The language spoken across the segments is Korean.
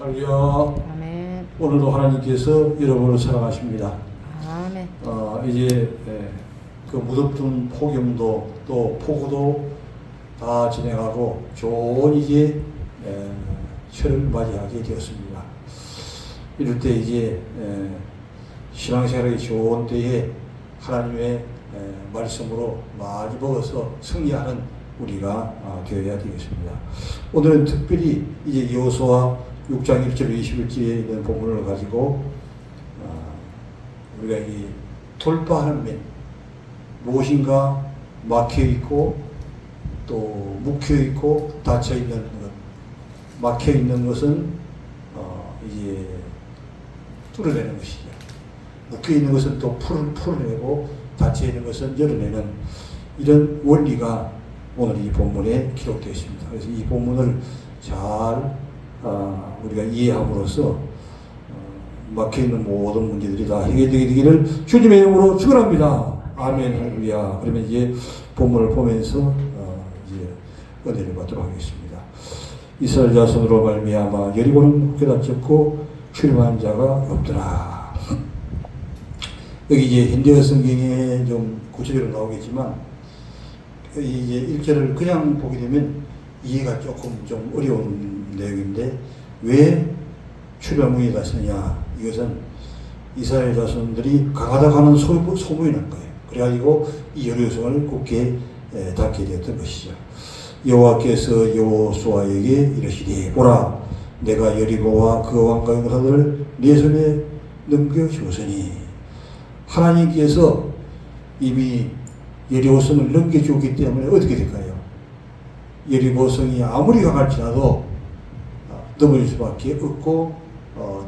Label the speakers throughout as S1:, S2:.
S1: 할렐루야.
S2: 아멘.
S1: 오늘도 하나님께서 여러분을 사랑하십니다.
S2: 아멘.
S1: 이제 그 무덥던 폭염도 또 폭우도 다 진행하고 좋은 이제 철을 맞이하게 되었습니다. 이럴 때 이제 신앙생활이 좋은 때에 하나님의 말씀으로 많이 먹어서 승리하는 우리가 되어야 되겠습니다. 오늘은 특별히 이제 여호수아 6장 1절 21절에 있는 본문을 가지고 우리가 이 돌파하는 면, 무엇인가 막혀있고 또 묵혀있고 닫혀있는 것, 막혀있는 것은 이제 뚫어내는 것이죠. 묶여있는 것은 또 풀어내고 닫혀있는 것은 열어내는 이런 원리가 오늘 이 본문에 기록되어 있습니다. 그래서 이 본문을 잘 우리가 이해함으로써 막혀있는 모든 문제들이 다 해결되게 되기를 주님의 이름으로 축원합니다. 아멘. 할렐루야. 그러면 이제 본문을 보면서 이제 은혜를 받도록 하겠습니다. 이스라엘 자손으로 말미암아 여리고는 깨닫졌고 출입한 자가 없더라. 여기 이제 현대어 성경에 좀 구체적으로 나오겠지만 이제 1절을 그냥 보게 되면 이해가 조금 좀 어려운 내용인데 왜 출애굽문이 났느냐? 이것은 이스라엘 자손들이 강하다고 하는 소문이 난 거예요. 그래가지고 이 여리고성을 굳게 닫게 되었던 것이죠. 여호와께서 여호수아에게 이르시되 보라 내가 여리고와 그 왕과 용사들을 네 손에 넘겨주었으니 하나님께서 이미 여리고성을 넘겨주었기 때문에 어떻게 될까요? 여리고성이 아무리 강할지라도 넘어질 수밖에 없고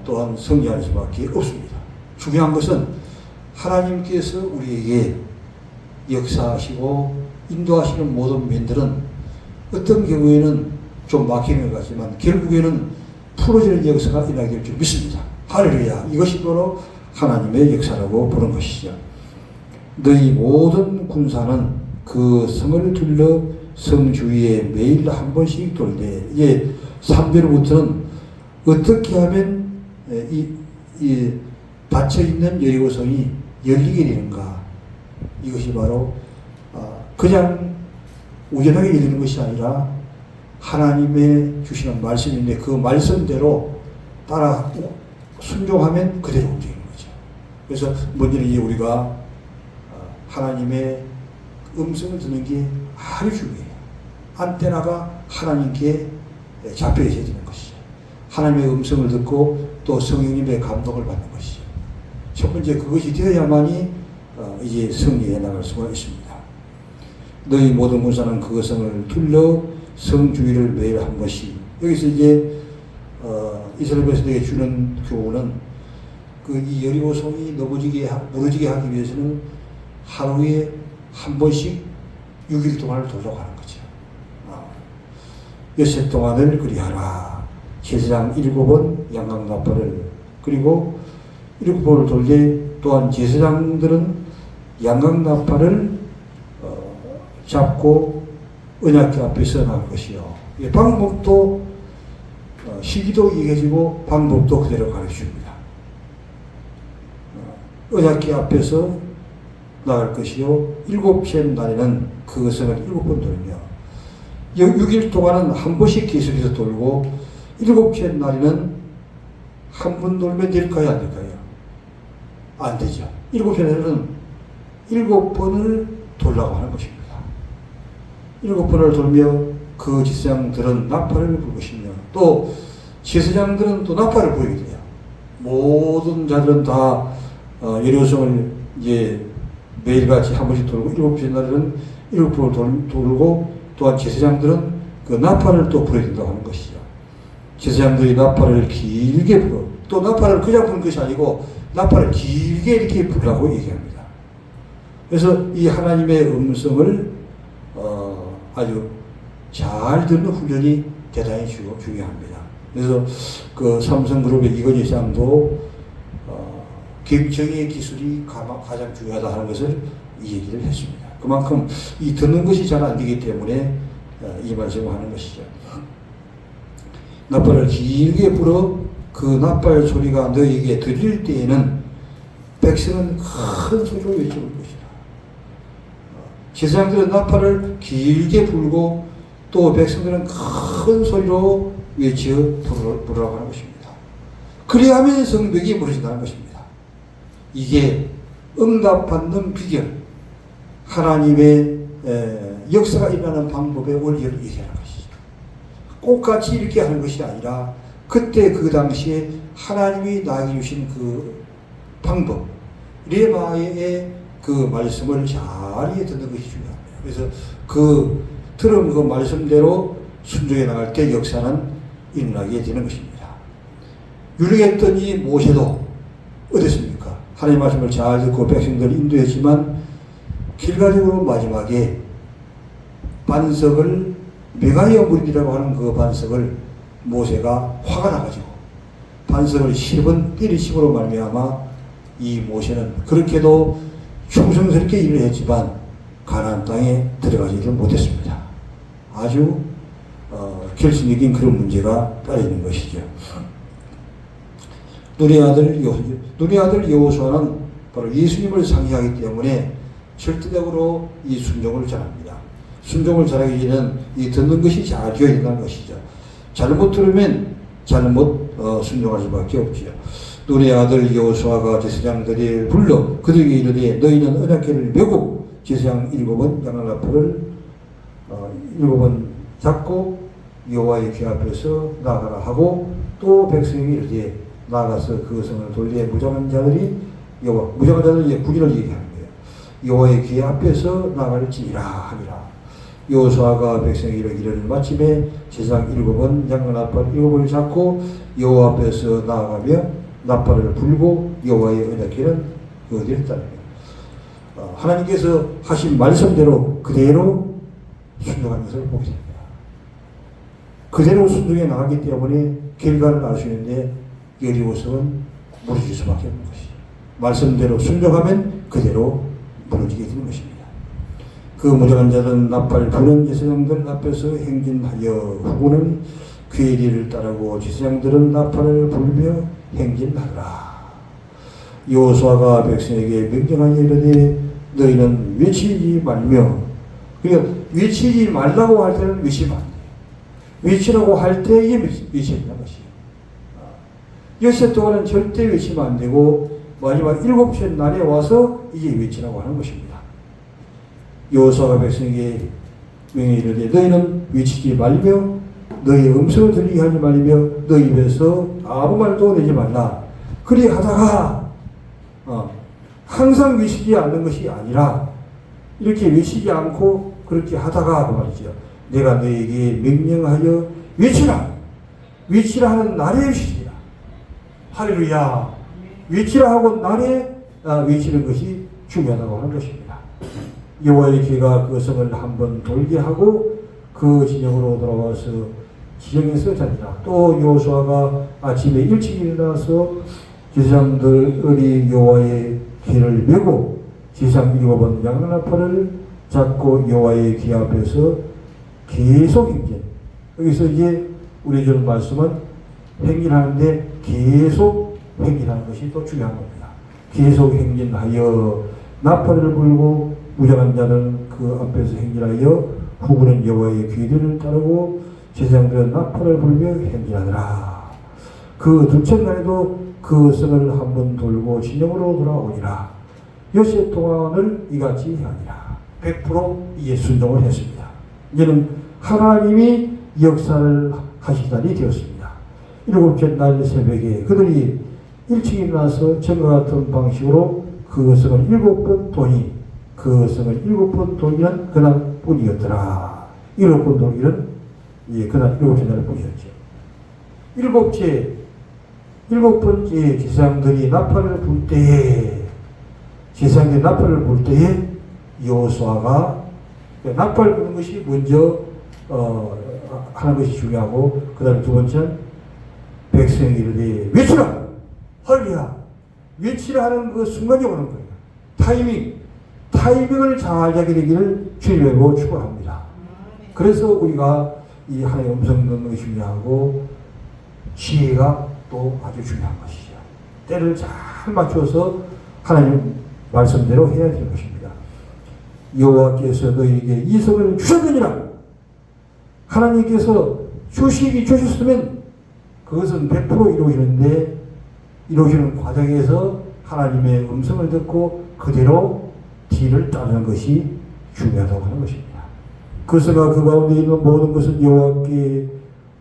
S1: 또한 승리할 수밖에 없습니다. 중요한 것은 하나님께서 우리에게 역사하시고 인도하시는 모든 면들은 어떤 경우에는 좀 막히는 것 같지만 결국에는 풀어지는 역사가 일어나게 될 줄 믿습니다. 할렐루야. 이것이 바로 하나님의 역사라고 보는 것이죠. 너희 모든 군사는 그 성을 둘러 성 주위에 매일 한 번씩 돌되 이제 3절부터는 어떻게 하면 이 닫혀있는 여리고성이 열리게 되는가. 이것이 바로 그냥 우연하게 열리는 것이 아니라 하나님의 주시는 말씀인데 그 말씀대로 따라 순종하면 그대로 움직이는 거죠. 그래서 먼저는 이제 우리가 하나님의 음성을 듣는 게 아주 중요해요. 안테나가 하나님께 잡혀 있어야 되는 것이죠. 하나님의 음성을 듣고 또 성령님의 감동을 받는 것이죠. 첫 번째 그것이 되어야만이 이제 승리해 나갈 수가 있습니다. 너희 모든 군사는 그 성을 둘러 성 주위를 매일 한 번씩. 여기서 이제 이스라엘 백성에게 주는 교훈은 그 이 여리고성이 무너지게 하기 위해서는 하루에 한 번씩 6일 동안을 돌려고 하는 거죠. 엿새 동안을 그리하라. 제사장 7번 양강나팔을 그리고 7번을 돌되 또한 제사장들은 양강나팔을 잡고 언약궤 앞에 서나갈 것이요. 방법도 시기도 얘기해주고 방법도 그대로 가르쳐줍니다. 언약궤 앞에서 나갈 것이요. 7째 날에는 그 성을 7번 돌며 6일 동안은 한 번씩 계속해서 돌고 7째 날에는 한 번 돌면 될까요? 안 될까요? 안 되죠. 7째 날에는 7번을 돌라고 하는 것입니다. 7번을 돌며 그 제사장들은 나팔을 불 것이며 또 제사장들은 또 나팔을 불게 돼요. 모든 자들은 다 여리고성을 이제 매일같이 한 번씩 돌고 7째 날에는 7번을 돌고 또한 제사장들은 그 나팔을 또 불어야 된다고 하는 것이죠. 제사장들이 나팔을 길게 불어 또 나팔을 그냥 부는 것이 아니고 나팔을 길게 이렇게 부르라고 얘기합니다. 그래서 이 하나님의 음성을 아주 잘 듣는 훈련이 대단히 중요합니다. 그래서 그 삼성그룹의 이건희 시장도 경청의 기술이 가장 중요하다 하는 것을 이 얘기를 했습니다. 그만큼 이 듣는 것이 잘 안 되기 때문에 이 말씀을 하는 것이죠. 나팔을 길게 불어 그 나팔 소리가 너희에게 들릴 때에는 백성은 큰 소리로 외쳐볼 것이다. 제사장들은 나팔을 길게 불고 또 백성들은 큰 소리로 외쳐 부르라고 하는 것입니다. 그래야만 성벽이 무너진다는 것입니다. 이게 응답받는 비결, 하나님의 역사가 일어나는 방법의 원리를 얘기하는 것이죠. 똑같이 이렇게 하는 것이 아니라 그때 그 당시에 하나님이 나에게 주신 그 방법, 레마의 그 말씀을 잘 듣는 것이 중요합니다. 그래서 그 들은 그 말씀대로 순종해 나갈 때 역사는 일어나게 되는 것입니다. 유력했던 이 모세도 어땠습니까? 하나님의 말씀을 잘 듣고 백성들을 인도했지만 결과적으로 마지막에 반석을 메가이어 무리라고 하는 그 반석을 모세가 화가 나가지고 반석을 10번 때리심으로 말미암아 이 모세는 그렇게도 충성스럽게 일을 했지만 가나안 땅에 들어가지를 못했습니다. 아주 결심적인 그런 문제가 따라 있는 것이죠. 눈의 아들 여호수아는 바로 예수님을 상징하기 때문에 절대적으로 이 순종을 잘합니다. 순종을 잘하기 위해서는 이 듣는 것이 잘 되어야 된다는 것이죠. 잘못 들으면 잘못 순종할 수밖에 없지요. 눈의 아들 여호수아가 제사장들이 불러 그들에게 이르되 너희는 언약궤를 메고 제사장 7은 양날 나팔을 7번 잡고 여호와의 궤 앞에서 나가라 하고 또 백성이 이르되 나가서 그 성을 돌리에 무장한 자들이 무장한 자들이 군인을 얘기하는 거예요. 여호와의 궤 앞에서 나갈지니라 하니라. 여호수아가 백성에게 이르기를 마침에 제사장 7은 양날 나팔 7을 잡고 여호와 앞에서 나아가며 나팔을 불고 여호와의 언약궤는 어디에 있다는 거예요. 하나님께서 하신 말씀대로 그대로 순종하는 것을 보게 됩니다. 그대로 순종해 나가기 때문에 결과를 알 수 있는데 여리고성은 무너질 수밖에 없는 것이죠. 말씀대로 순종하면 그대로 무너지게 되는 것입니다. 그 무장한 자는 나팔 부는 제사장들 앞에서 행진하여 후군은 궤리를 따르고 제사장들은 나팔을 불며 행진하더라. 여호수아가 백성에게 명령하여 이르되 너희는 외치지 말며, 그러니까 외치지 말라고 할 때는 외치면 안 돼요. 외치라고 할 때에 외쳐야 되는 것이에요. 엿새 동안은 절대 외치면 안 되고 마지막 7째 날에 와서 이제 외치라고 하는 것입니다. 여호수아가 백성에게 명령하여 이르되 너희는 외치지 말며 너희 음성을 들리게 하지 말며 너희 입에서 아무 말도 내지 말라. 그리 하다가 항상 외치지 않는 것이 아니라 이렇게 외치지 않고 그렇게 하다가 그 말이죠. 내가 너희에게 명령하여 외치라. 외치라 하는 날에 외치라. 할렐루야. 외치라 하고 날에 외치는 것이 중요하다고 하는 것입니다. 여호와의 궤가 그 성을 한번 돌게 하고 그 진영으로 돌아와서 지정에서 자니라. 또 여호수아가 아침에 일찍 일어나서 제사장들이 여호와의 궤를 메고 제사장 7번 양날나팔을 잡고 여호와의 궤 앞에서 계속 행진. 여기서 이제 우리 주는 말씀은 행진하는데 계속 행진하는 것이 또 중요한 겁니다. 계속 행진하여 나팔을 불고 무장한 자는 그 앞에서 행진하여 후군은 여호와의 궤들을 따르고 제사장들은 나팔을 불며 행진하더라. 그 둘째 날에도 그 성을 한번 돌고 진영으로 돌아오니라. 엿새 동안을 이같이 하니라. 100% 이에 순종을 했습니다. 이제는 하나님이 역사를 하시는 날이 되었습니다. 7째 날 새벽에 그들이 일찍 일어나서 전과 같은 방식으로 그 성을 7번 도니 그 성을 7번 돌기는 그날뿐이었더라. 7번 돌기는 그날 7째 날 뿐이었죠. 7번째 제사장들이 나팔을 불 때에 여호수아가 나팔 부는 것이 먼저 하는 것이 중요하고 그 다음에 두 번째는 백성에게 이르되 외치라! 할렐루야! 외치라 하는 그 순간이 오는 거예요. 타이밍을 잘 잡게 되기를 주님으로 축원합니다. 그래서 우리가 이 하나님의 음성 듣는 것이 중요하고 지혜가 또 것도 아주 중요한 것이죠. 때를 잘 맞춰서 하나님 말씀대로 해야 되는 것입니다. 여호와께서 너희에게 이 성을 주셨느니라. 하나님께서 주셨으면 그것은 100% 이루어지는데 이루어지는 과정에서 하나님의 음성을 듣고 그대로 뒤를 따르는 것이 중요하다고 하는 것입니다. 그 성과 그 가운데 있는 모든 것은 여호와께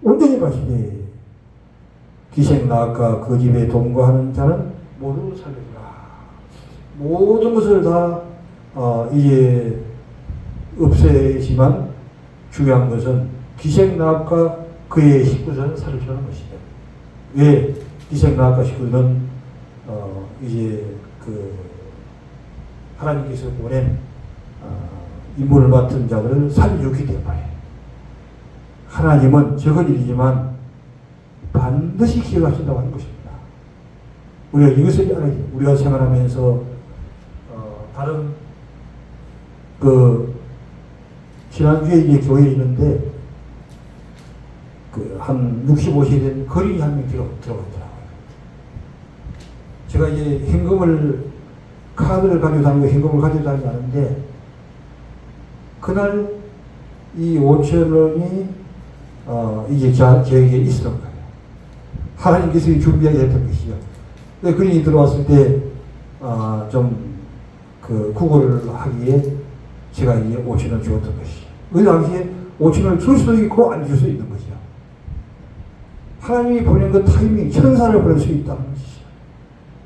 S1: 온전히 바치되 기생 나아가 그 집에 동거하는 자는 모두 살리라. 모든 것을 다 이제 없애지만 중요한 것은 기생 나아가 그의 식구들은 살리라는 것이죠. 왜 기생 나아가 식구들은 이제 그 하나님께서 보낸 임무를 맡은 자들을 살려주기 때문에 하나님은 적은 일이지만 반드시 기억하신다고 하는 것입니다. 우리가 이것을 알아야 돼요. 우리가 생활하면서 다른 그 지난주에 이제 교회에 있는데 그 한 65세 된 거린이 한 명 들어가더라고요. 제가 이제 카드를 가지고 다니고 현금을 가지고 다니고 하는데 그날 이 5,000원이 이제 저에게 있었던 거예요. 하나님께서 준비하게 했던 것이죠. 그린이 들어왔을 때 좀 그 구걸을 하기에 제가 이제 5,000원 주었던 것이죠. 그 당시에 5,000원을 줄 수도 있고 안 줄 수 있는 거죠. 하나님이 보낸 그 타이밍, 천사를 보낼 수 있다는 것이죠.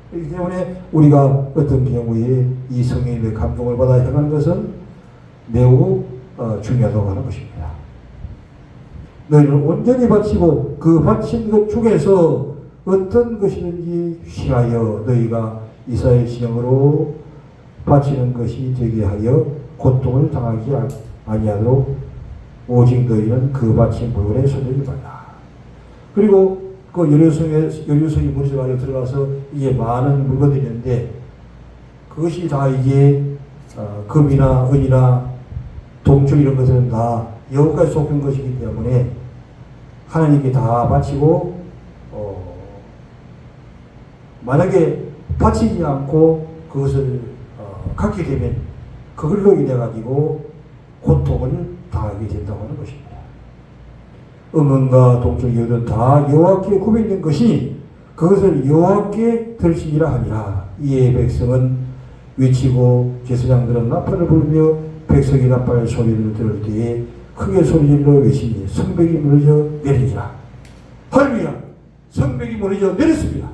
S1: 그렇기 때문에 우리가 어떤 경우에 이 성령님의 감동을 받아 행하는 것은 매우 중요하다고 하는 것입니다. 너희를 온전히 바치고 그 바친 것 중에서 어떤 것이든지 취하여 너희가 이스라엘 진영으로 바치는 것이 되게 하여 고통을 당하지 아니하도록 오직 너희는 그 바친 물건에 손대지 말라. 그리고 그 여류성이 무리를 안에 들어가서 이게 많은 물건들이 있는데 그것이 다 이게 금이나 은이나 동줄 이런 것들은 다 여호와께 속한 것이기 때문에 하나님께 다 바치고 만약에 바치지 않고 그것을 갖게 되면 그걸로 인해 가지고 고통을 당하게 된다고 하는 것입니다. 음은과 동쪽 여든 다 여호와께 구별된 것이 그것을 여호와께 들으시리라 하니라. 이에 백성은 외치고 제사장들은 나팔을 불며 백성이 나팔 소리를 들을 때에 크게 소리질러 외치니 성벽이 무너져 내리니라. 할렐루야! 성벽이 무너져 내렸습니다.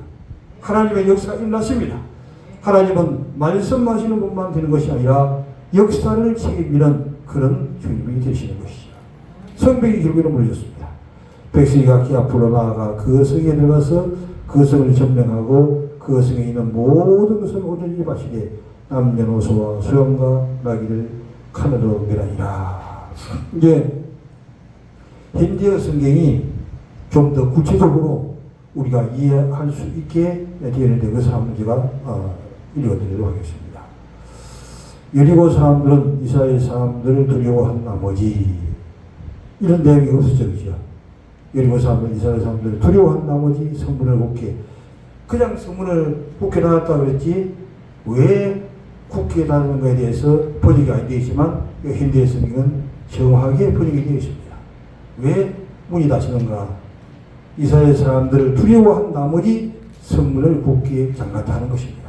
S1: 하나님의 역사가 일어났습니다. 하나님은 말씀하시는 것만 되는 것이 아니라 역사를 책임지는 그런 주님이 되시는 것이죠. 성벽이 결국에는 무너졌습니다. 백성이 각기 앞으로 나아가 그 성에 들어가서 그 성을 점령하고 그 성에 있는 모든 것을 온전히 바치되 남녀노소와 수염과 나귀를 칼으로 멸하니라. 이제 현재 성경이 좀 더 구체적으로 우리가 이해할 수 있게 되는데 그것을 한번 제가 읽어드리도록 하겠습니다. 여리고 사람들은 이스라엘 사람들을 두려워한 나머지 이런 내용이 없었죠. 그죠? 여리고 사람들은 이스라엘 사람들을 두려워한 나머지 성문을 굳게 그냥 성문을 굳게 닫았다 그랬지 왜 굳게 닫는 것에 대해서 번역이 안 되어 있지만 현대의 성경은 정확하게 번역이 되어 있습니다. 왜 문이 닫히는가? 이스라엘 사람들을 두려워한 나머지 성문을 굳게 잠갔다는 것입니다.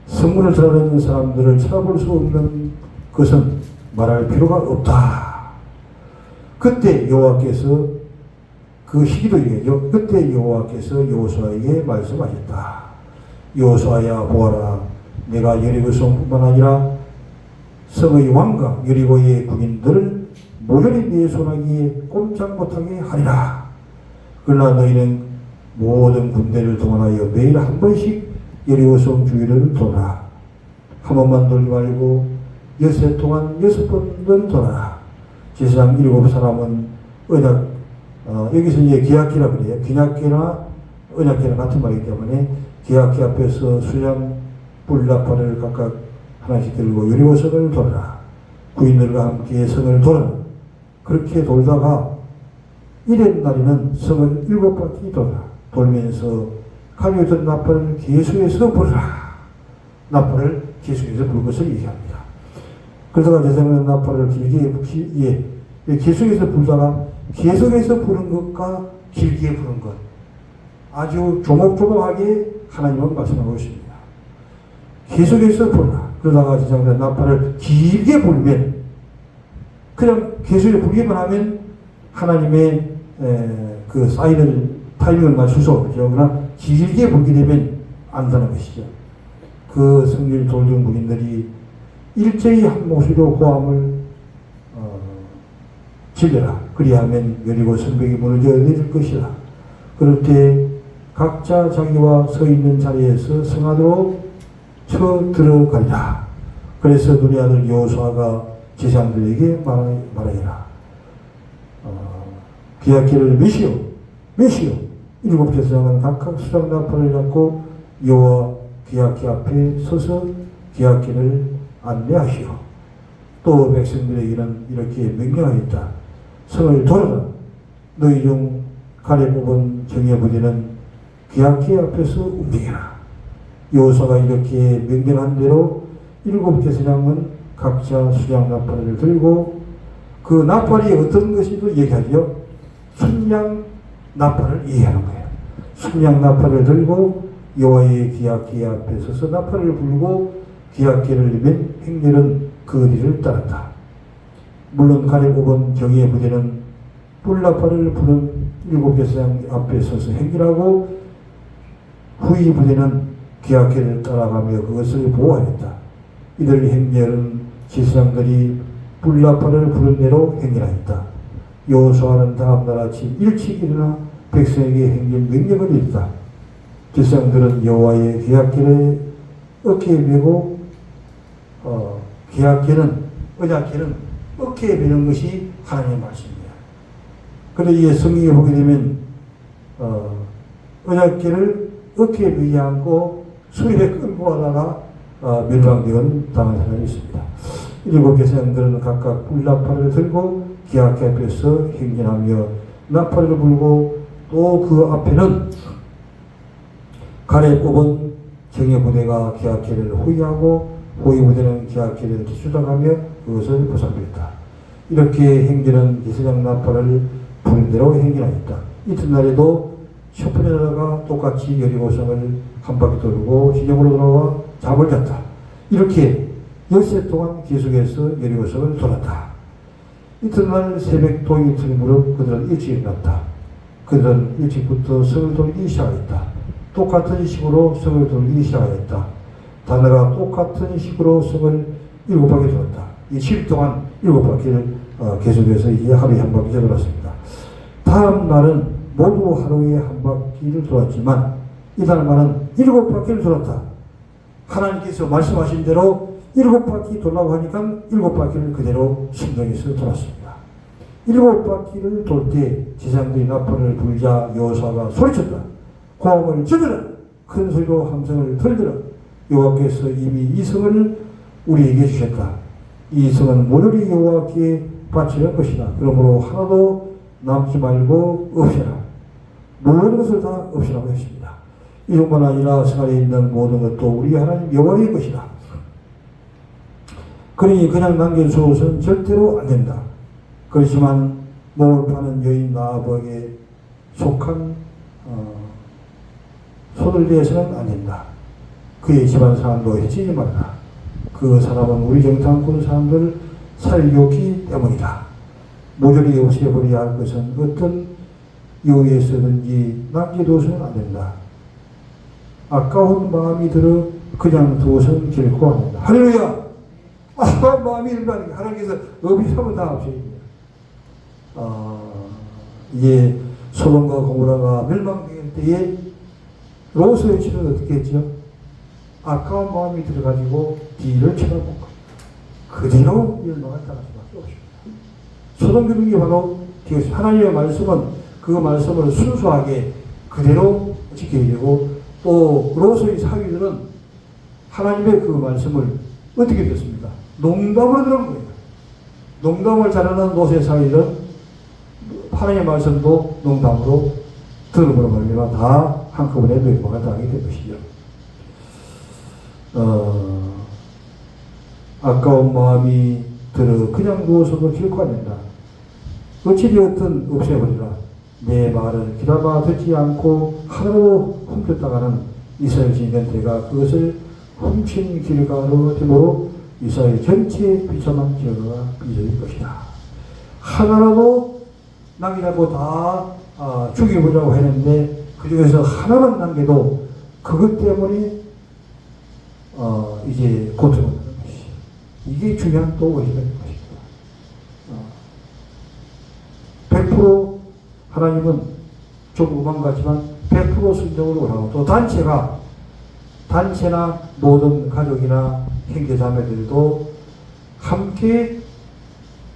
S1: 성문을 들어다니는 사람들을 찾아볼 수 없는 것은 말할 필요가 없다. 그때 여호와께서 그 시기도 얘기하죠. 그때 여호와께서 여호수아에게 말씀하셨다. 여호수아야 보아라. 내가 여리고 성뿐만 아니라 성의 왕과 여리고의 군인들을 모조리 네 손아귀에 꼼짝 못하게 하리라. 그러나 너희는 모든 군대를 동원하여 매일 한 번씩 여리고 성 주위를 돌아. 한 번만 돌지 말고 여세 동안 6번을 돌아라. 제사장 7사람은 여기서 이제 기약기라 그래요. 기약기나 언약기나 같은 말이기 때문에 기약기 앞에서 수장 뿔나팔을 각각 하나씩 들고 여리고 성을 돌아라. 구인들과 함께 성을 돌아라. 그렇게 돌다가 이런 날에는 성을 7바퀴 돌면서 가지고 있던 나팔을 계속해서 불어라. 나팔을 계속해서 불 것을 얘기합니다. 그러다가 제사장은 나팔을 계속해서 불다가 계속해서 부는 것과 길게 부는 것, 아주 조목조목하게 하나님은 말씀하고 있습니다. 계속해서 불어라. 그러다가 제사장은 나팔을 길게 불면, 그냥 계속해서 불기만 하면 하나님의 그 사인을, 타이밍을 맞출 수 없죠. 그러나 길게 불게 되면 안다는 것이죠. 그 성질 돌중 무인들이 일제히 한 목소리로 고함을 질려라. 그리하면 여리고 성벽이 무너져 내릴 것이라. 그럴 때 각자 자기와 서 있는 자리에서 성 안으로 쳐 들어가리라. 그래서 눈의 아들 여호수아가 제사장들에게 말하여라. 기약기를 메시오. 일곱 제사장은 각각 수장 나팔을 잡고 여호와 기약기 앞에 서서 기약기를 안내하시오. 또 백성들에게는 이렇게 명령하였다. 성을 돌아라. 너희 중 칼에 뽑은 정예 부대는 기약기 앞에서 움직여라. 여호수아가 이렇게 명령한 대로 일곱 제사장은 각자 수장 나팔을 들고, 그 나팔이 어떤 것인지도 얘기하죠. 순양 나팔을 이해하는 거예요. 순양 나팔을 들고 여호와의 기약기 앞에 서서 나팔을 불고 기약기를 이면 행렬은 그 뒤를 따랐다. 물론 가래 뽑은 정의의 부대는 뿔나팔을 부는 일곱 제사장 앞에 서서 행렬하고, 후위 부대는 기약기를 따라가며 그것을 보호하였다. 이들 행렬은 제사장들이 뿔나팔을 부는 대로 행렬하였다. 여호수아는 다음날 아침 일찍 일어나 백성에게 행렬 명령을 이뤘다. 제사장들은 여호와의 기약기를 어깨에 메고, 언약궤는 어깨에 메는 것이 하나님의 말씀입니다. 그런데 이 성경에 보게 되면 언약궤를 어깨에 메지 않고 수리에 끌고 가다가 멸망되는 당한 사람이 있습니다. 일곱 제사장들은 각각 뿔나팔을 들고 기약기 앞에서 행진하며 나팔을 불고, 또 그 앞에는 가래 뽑은 정예 부대가 기약기를 호위하고, 호위 부대는 기약기를 뒤쫓아가며 그것을 보살폈다. 이렇게 행진은 제사장 나팔을 부른 대로 행진하였다. 이튿날에도 첫 번째 나라가 똑같이 여리고성을 한 바퀴 돌고 지점으로 돌아와 잠을 잤다. 이렇게 엿새 동안 계속해서 여리고성을 돌았다. 이튿날 새벽 동이 틀무렵 그들은 일찍 일어났다. 그들은 일찍부터 성을 돌기 시작했다. 똑같은 식으로 성을 돌기 시작했다. 다나가 똑같은 식으로 성을 7바퀴 돌았다. 이 7일 동안 7바퀴를 계속해서 이제 하루에 한 바퀴 돌았습니다. 다음 날은 모두 하루에 한 바퀴를 돌았지만 이달만은 7바퀴를 돌았다. 하나님께서 말씀하신 대로 7바퀴 돌라고 하니까 7바퀴를 그대로 순종해서 돌았습니다. 7바퀴를 돌 때 제사장들이 나팔을 불자 여호수아가 소리쳤다. 고함을 지르라. 큰 소리로 함성을 들더라. 여호와께서 이미 이 성을 우리에게 주셨다. 이 성은 모조리 여호와께 바치는 것이다. 그러므로 하나도 남지 말고 없애라. 모든 것을 다 없애라고 했습니다. 이뿐만 아니라 성 안에 있는 모든 것도 우리 하나님 여호와의 것이다. 그러니 그냥 남겨두어서는 절대로 안 된다. 그렇지만 몸을 파는 여인 나아박에 속한 손을 대해서는 안 된다. 그의 집안 사람도 해치지 말라. 그 사람은 우리 정탐꾼 사람들을 살려기 때문이다. 모조리 없애버려야 할 것은 어떤 이유에서든지 남겨두어서는 안 된다. 아까운 마음이 들어 그냥 두어서는 결코 안 된다. 할렐루야! 아까운 마음이 든다니까 하나님께서 어비사면 다 없애입니다. 이게 소돔과 고모라가 멸망될 때에 롯의 집은 어떻게 했죠? 아까운 마음이 들어가지고 뒤를 쳐다본 것. 그대로 멸망을 따를 수밖에 없습니다. 소돔 교육이 바로 하나님의 말씀은 그 말씀을 순수하게 그대로 지켜야 되고, 또 롯의 사위들은 하나님의 그 말씀을 어떻게 됐습니까? 농담으로 들은 거예요. 농담을 잘하는 롯의 사위들은 하나님의 말씀도 농담으로 들음으로 말미암아 다 한꺼번에 멸망을 당하게 된 것이죠. 아까운 마음이 들어 그냥 누워서도 길고 안 된다. 어찌되었든 없애버리라. 내 말을 귀담아 듣지 않고 하나로 훔쳤다가는 이스라엘 진변대가 그것을 훔친 길가로 되므로 이스라엘 전체에 비참한 결과가 빚어질 것이다. 하나라도 남기자고 다 죽여보자고 했는데 그 중에서 하나만 남겨도 그것 때문에 이제 고통을 받는 것이. 이게 중요한 또 원리가 있는 것입니다. 100% 하나님은 조금만 같지만 100% 순종으로 하고 또 단체나 모든 가족이나 형제자매들도 함께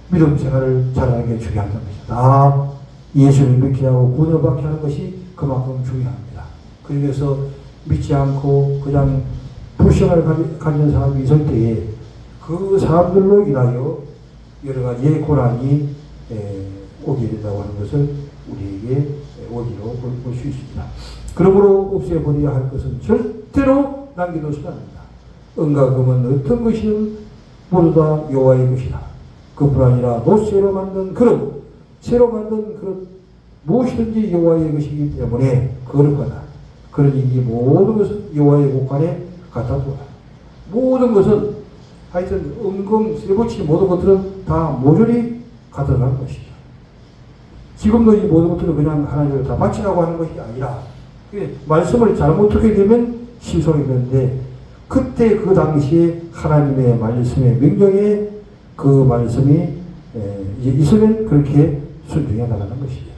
S1: 믿음 생활을 잘하는 게 중요하다는 것입니다. 다 예수를 믿게 하고 구원받게 하는 것이 그만큼 중요합니다. 그래서 믿지 않고 그냥 불신을 가진 사람이 있을 때에 그 사람들로 인하여 여러 가지의 고난이 오게 된다고 하는 것을 우리에게 원리로 볼 수 있습니다. 그러므로 없애버려야 할 것은 절대로 남겨놓으시면 안 됩니다. 은과 금은 어떤 것이든 모두 다 여호와의 것이다. 그뿐 아니라 노쇠로 만든 그릇, 새로 만든 그릇 무엇이든지 여호와의 것이기 때문에 거룩하다. 그러니 이 모든 것은 여호와의 곳간에 갖다 두어라. 모든 것은 하여튼 은금, 쇠붙이 모든 것들은 다 모조리 가져가는 것이죠. 지금도 이 모든 것들은 그냥 하나님을 다 바치라고 하는 것이 아니라 말씀을 잘못 듣게 되면 실속이 되는데 그때 그 당시에 하나님의 말씀의 명령에 그 말씀이 이제 있으면 그렇게 순종해 나가는 것이죠.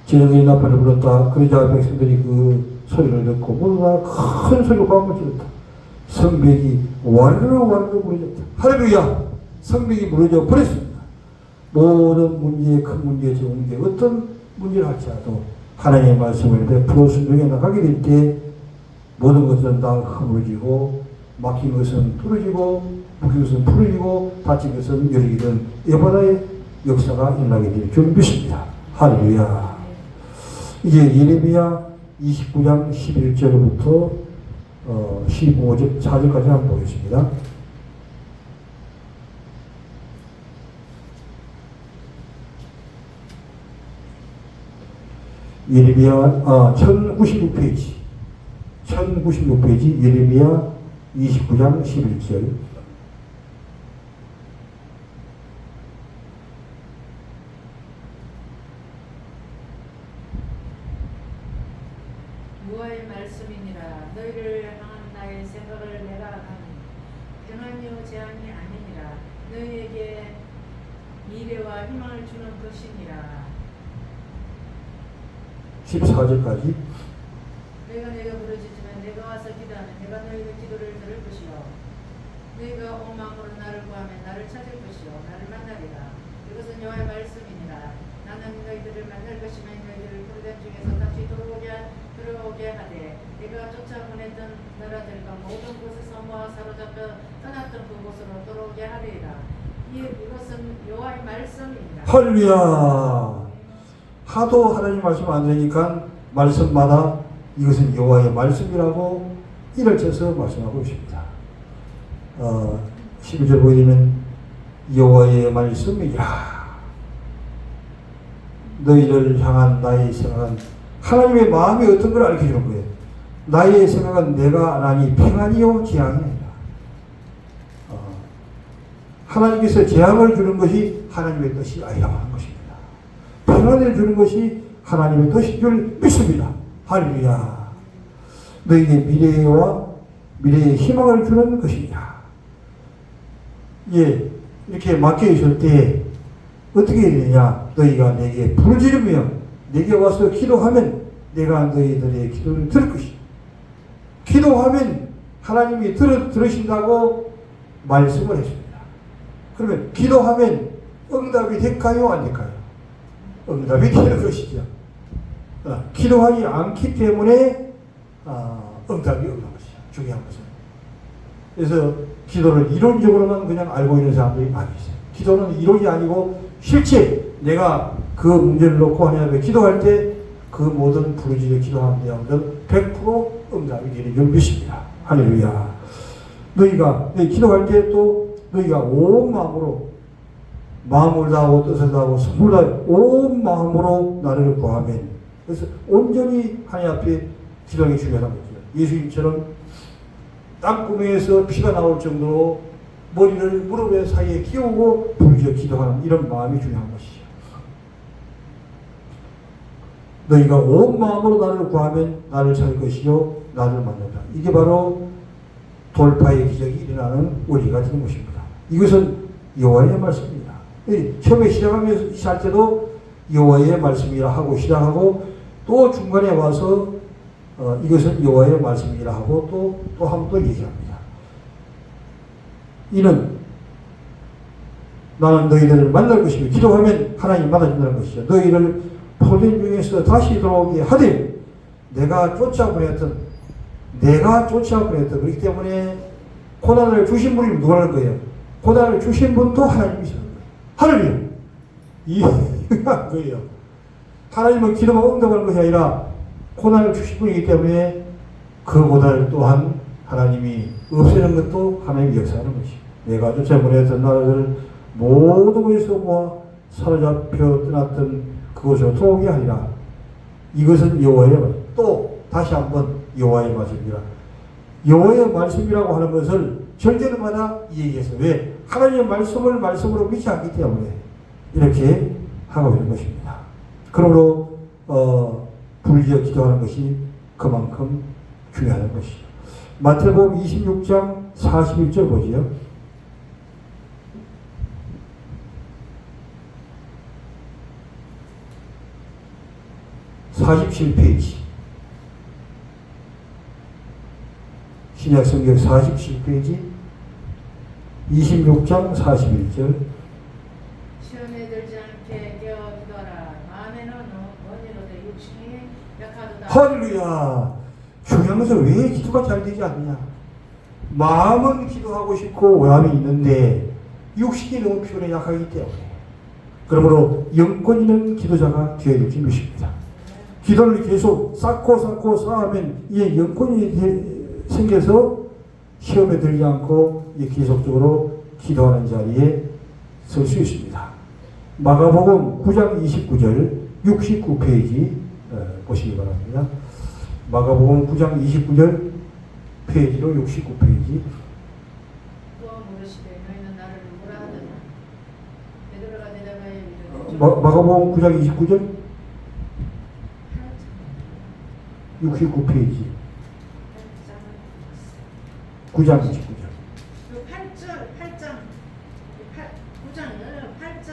S1: 지렁이 나팔을 불었다. 그러자 백성들이 그 소리를 듣고 모두 다 큰 소리로 밤을 질렀다. 성벽이 와르르 무너졌다. 할렐루야! 성벽이 무너져 버렸습니다. 모든 문제, 큰 문제, 적은 문제, 어떤 문제를 할지라도 하나님의 말씀을 100% 순종해 나가게 될 때 모든 것은 다 허물어지고 막힌 것은 뚫어지고 묶인 것은 풀어지고 닫힌 것은 열리게 된 여바다의 역사가 일어나게 될 줄 믿습니다. 할렐루야. 이제 예레미야 29장 11절부터 15절 4절까지 한번 보겠습니다. 예레미야 1096페이지 예레미야 29장 11절
S3: 여호와의 말씀이니라. 너희를 향한 나의 생각을 내가 아니 평안이요 재앙이 아니니라. 너희에게 미래와 희망을 주는 것이니라.
S1: 14절까지
S3: 너희가 내가 부르짖으면 내가 와서 기도하면 내가 너희의 기도를 들을 것이요 너희가 온 마음으로 나를 구하면 나를 찾을 것이요 나를 만나리라. 이것은 여호와의 말씀이니라. 나는 너희들을 만날 것이며 너희들을 부르던 중에서 다시 들어오게 하되 내가 쫓아보냈던 나라들과 모든 곳에서 모아 사로잡혀 떠났던 그곳으로 돌아오게 하리라. 이것은 여호와의 말씀이니라.
S1: 할렐루야. 하도 하나님 말씀 안 되니까 말씀마다 이것은 여호와의 말씀이라고 이를 쳐서 말씀하고 있습니다. 12절 보게 되면 여호와의 말씀이라. 너희를 향한 나의 생각은 하나님의 마음이 어떤 걸 알려주는 거예요. 나의 생각은 내가 하나니 평안이요 재앙이 아니라. 하나님께서 재앙을 주는 것이 하나님의 뜻이 아니라고 하는 것입니다. 평안을 주는 것이 하나님의 뜻인 줄 믿습니다. 할렐루야. 너희에게 미래의 희망을 주는 것이냐. 예, 이렇게 막혀 있을 때 어떻게 되느냐. 너희가 내게 부르짖으며 내게 와서 기도하면 내가 너희들의 기도를 들을 것이다. 기도하면 하나님이 들으신다고 말씀을 했습니다. 그러면 기도하면 응답이 될까요? 안 될까요? 응답이 되는 것이죠. 기도하지 않기 때문에 응답이 없는 것이죠. 중요한 것은. 그래서 기도를 이론적으로만 그냥 알고 있는 사람들이 많이 있어요. 기도는 이론이 아니고 실제 내가 그 문제를 놓고 하나님 앞에 기도할 때 그 모든 부르짖어 기도하는 내용들 100% 응답이 되는 줄 믿습니다. 할렐루야. 너희가 기도할 때 또 너희가 온 마음으로 마음을 다하고 뜻을 다하고 손을 다하고 온 마음으로 나를 구하면, 그래서 온전히 하나님 앞에 기도하기 중요한 거죠. 예수님처럼 땅구멍에서 피가 나올 정도로 머리를 무릎의 사이에 끼우고 부르짖어 기도하는 이런 마음이 중요한 것이죠. 너희가 온 마음으로 나를 구하면 나를 찾을 것이요 나를 만난다. 이게 바로 돌파의 기적이 일어나는 원리가 되는 것입니다. 이것은 여호와의 말씀입니다. 처음에 시작할 때도 여호와의 말씀이라 하고 시작하고, 또 중간에 와서 이것은 여호와의 말씀이라 하고 또 한 번 또 얘기합니다. 이는 나는 너희들을 만날 것이며, 기도하면 하나님 만나준다는 것이죠. 너희를 포로된 중에서 다시 돌아오게 하되 내가 쫓아보냈던 그렇기 때문에 고난을 주신 분이 누가 할 거예요? 고난을 주신 분도 하나님이시는 거예요. 할렐루야. 이해가 거예요. 하나님은 기도만 응답하는 것이 아니라 고난을 주신 분이기 때문에 그 고난을 또한 하나님이 없애는 것도 하나님이 역사하는 것이에요. 내가 쫓아보냈던 나라들 모든 곳에서 모아 사로잡혀 떠났던 그것으로 돌아오게 하리라. 이것은 여호와의 말씀. 또 다시 한번 여호와의 말씀이라. 여호와의 말씀이라고 하는 것을 절대마다 얘기해서, 왜? 하나님의 말씀을 말씀으로 믿지 않기 때문에 이렇게 하고 있는 것입니다. 그러므로 부르짖어 기도하는 것이 그만큼 중요한 것이죠. 마태복음 26장 41절 보지요. 47페이지. 신약성경 47페이지 26장 41절.
S3: 시험에 들지 않게 깨어 기도하라. 마음에는 원이로되 육신이 약하도다.
S1: 할렐루야. 중요한 것은 왜 기도가 잘 되지 않느냐. 마음은 기도하고 싶고 마음이 있는데 육신이 너무 피곤해 약하기 때문에. 그러므로 영권 있는 기도자가 되어야 될 줄 믿습니다. 기도를 계속 쌓으면 이게 영권이 생겨서 시험에 들지 않고 계속적으로 기도하는 자리에 설 수 있습니다. 마가복음 9장 29절 69페이지 보시기 바랍니다. 마가복음 9장 29절 페이지로 69페이지.
S3: 또 물으시되 너희는 나를 누구라 하느냐. 베드로가 대답하여 이르되
S1: 마가복음 9장 29절 69페이지 9장 29절.
S3: 그 8장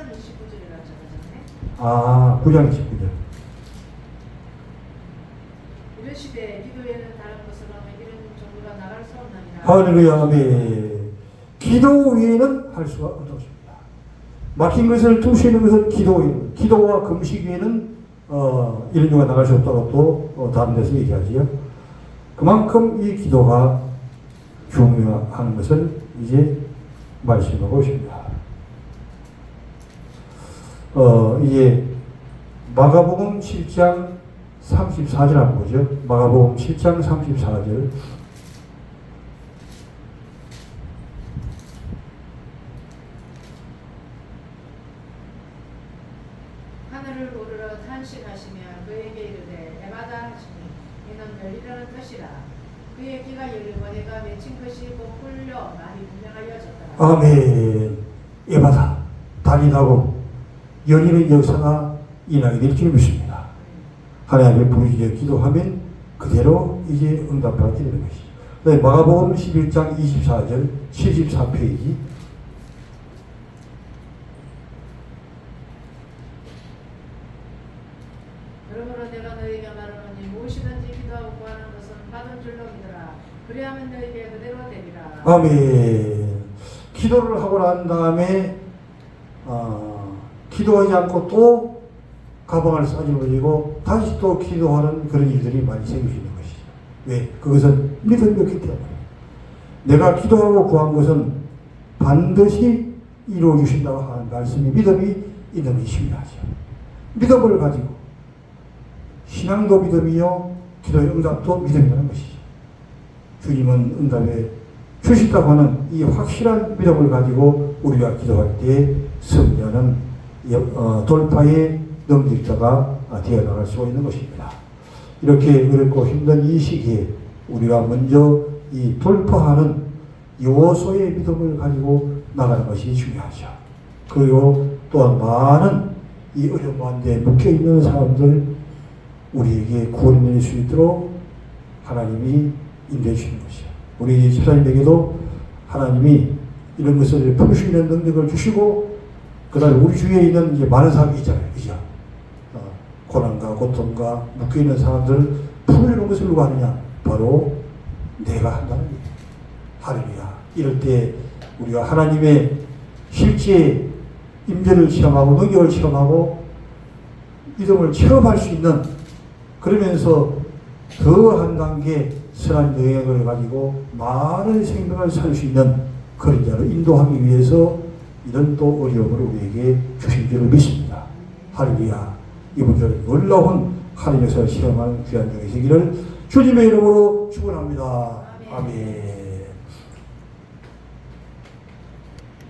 S3: 29절이라고 적어졌네.
S1: 아, 9장 29절.
S3: 이르시되 기도에는 다른 것을 하면 이런 정도가 나갈 수 없나니라.
S1: 할렐루야. 아멘. 기도 외에는 할 수가 없습니다. 막힌 것을 뚫을 수 있는 것은 기도와 금식 외에는 이런 경우가 나갈 수 없다고 또 다른 데서 얘기하지요. 그만큼 이 기도가 중요한 것을 이제 말씀하고 있습니다. 이제 마가복음 7장 34절 한번 보죠. 마가복음 7장 34절.
S3: 하늘을 오르러 탄식하시며 그에게 이르되 에바다 하시니 이는 열리라는 뜻이라. 그의 귀가 열리고 해가 맺힌 것이 곧 풀려 말이 분명하여졌더라.
S1: 아멘. 에바다. 단인하고 열리는 역사가 일어나게 될 줄 믿습니다. 하나님의 부르짖어 기도하면 그대로 이제 응답받게 되는 것이죠. 마가복음 11장 24절 74페이지.
S3: 그러므로 내가 너희에게 말하노니 무엇이든지 기도하고 구하는 것은 받은 줄로 믿으라. 그리하면 너희에게 그대로 되리라.
S1: 아멘. 기도를 하고 난 다음에 기도하지 않고 또 가방을 싸집어지고 다시 또 기도하는 그런 일들이 많이 생길 수 있는 것이죠. 왜? 그것은 믿음이었기 때문에. 내가 기도하고 구한 것은 반드시 이루어 주신다고 하는 말씀이 믿음이 있는 것이 중요하죠. 믿음을 가지고 신앙도 믿음이요 기도의 응답도 믿음이라는 것이죠. 주님은 응답에 주신다고 하는 이 확실한 믿음을 가지고 우리가 기도할 때 승리하는 돌파의 능력자가 되어 나갈 수 있는 것입니다. 이렇게 어렵고 힘든 이 시기에 우리가 먼저 이 돌파하는 요소의 믿음을 가지고 나가는 것이 중요하죠. 그리고 또한 많은 이 어려움 가운데 묶여있는 사람들 우리에게 구원을 내릴 수 있도록 하나님이 인도해 주시는 것이죠. 우리 집사님에게도 하나님이 이런 것을 풀 수 있는 능력을 주시고 그 다음에 우리 주위에 있는 이제 많은 사람이 있잖아요. 그죠? 고난과 고통과 묶여있는 사람들을 풀어주는 것을 누가 하느냐? 바로 내가 한다는 거예요. 할렐루야. 이럴 때 우리가 하나님의 실제 임재를 체험하고 능력을 체험하고 믿음을 체험할 수 있는 그러면서 더 한 단계 선한 영향을 가지고 많은 생명을 살 수 있는 그런 자를 인도하기 위해서 이런 또 어려움을 우리에게 주신 줄을 믿습니다. 할렐루야. 이분들은 놀라운 하나님의 역사를 실험하는 귀한 영이 되기를 주님의 이름으로 축원합니다. 아멘.